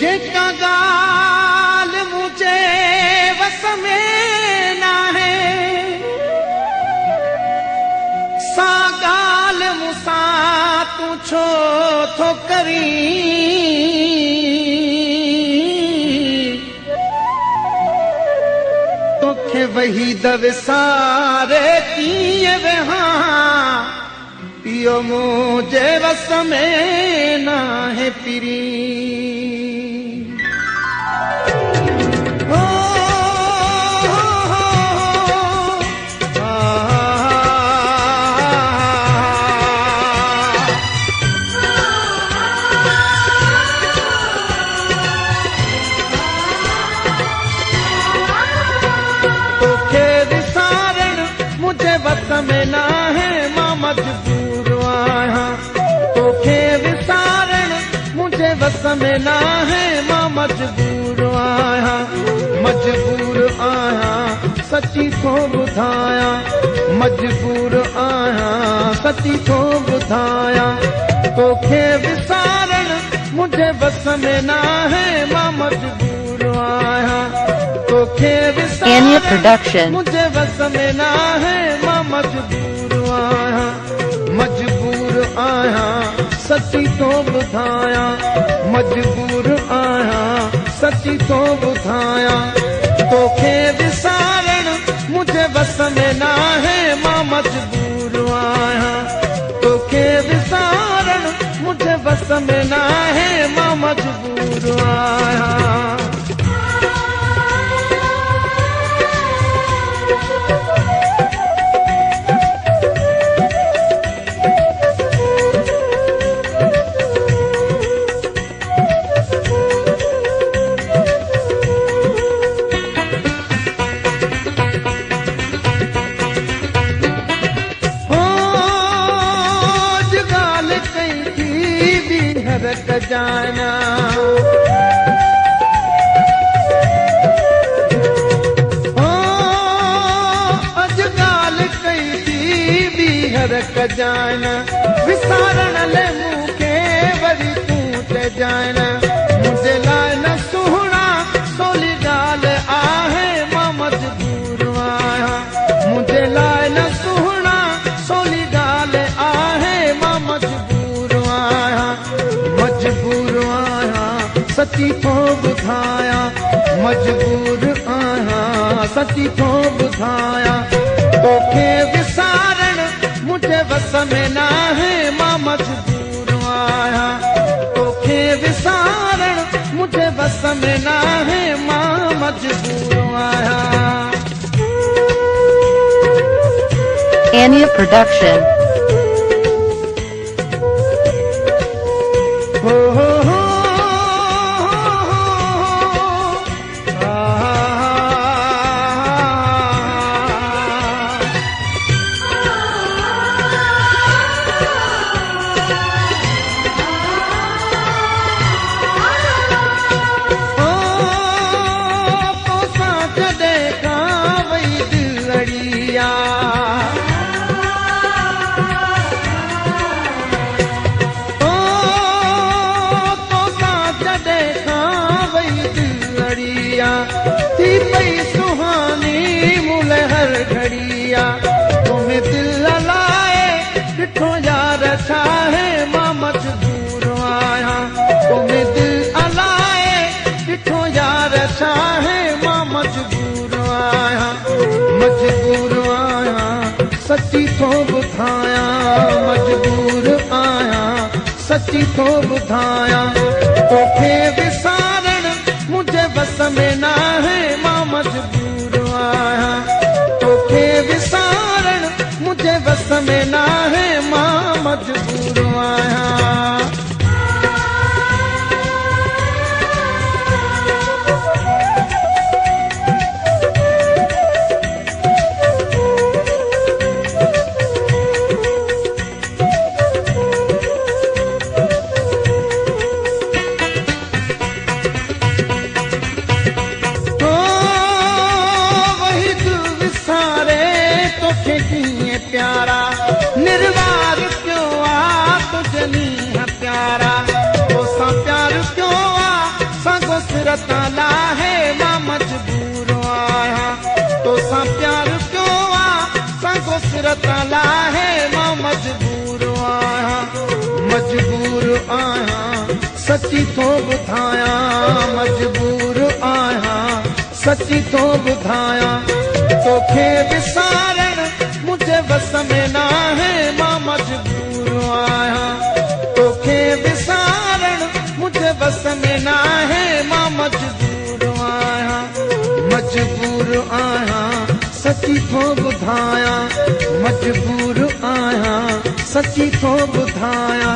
जेका गाल मुझे वस में ना है सा गाल मुसा तू छो थो करी तोखे वही दविसारे किए वेहा पियो मुझे वस में ना है पिरी में ना है मां मजबूर आया तोखे विसारण मुझे बस में ना है मां मजबूर आया सची थो बुधाया मजबूर आया सची थो बुधाया तोखे विसारण मुझे बस में ना है मां मजबूर आया तोखे विसारण मुझे बस में ना है मां मजबूर आया सची तो बुधाया मजबूर आया सची तो बुधाया तोखे विसारण मुझे बस में ना है मां मजबूर आया तोखे विसारण मुझे बस में ना है मां मजबूर आया जाना अज गाल कई थी बीहर जाना विसारण ले मुखे वरी तू ते जाना मुझे लाए न सुहना सोली गाल आहे मां मजबूर आया मुझे लाए न सुहना सोली गाल आहे मां मजबूर आया सची थो बुधाया मजबूर आया सची थो बुधाया तोखे विसारण मुझे बस में ना है मां मजबूर आया तोखे विसारण मुझे बस में ना है मां मजबूर आया Ania Production हो थी पई सुहानी मुल हर घड़िया तुम्हें दिल लाए ॾिठो यार छा है मां मजबूर आया तुम्हें दिल लाए ॾिठो यार छा है मां मजबूर आया सची थो बुधाया मजबूर आया सची थो बुधाया तोखे विसारण मुझे बस में ना है मां मजबूर आया तोखे विसारण मुझे बस में ना है मां मजबूर आया प्यारा निर्वार क्यों आ ॿुधायां मजबूर आहियां सची थो ॿुधायां तोखे विसारण मुंहिंजे बस में न आहे मां मजबूर आहियां तोखे विसारण मुंहिंजे बस में न आहे मां मजबूर आहियां सची थो ॿुधायां मजबूर आहियां सची थो ॿुधायां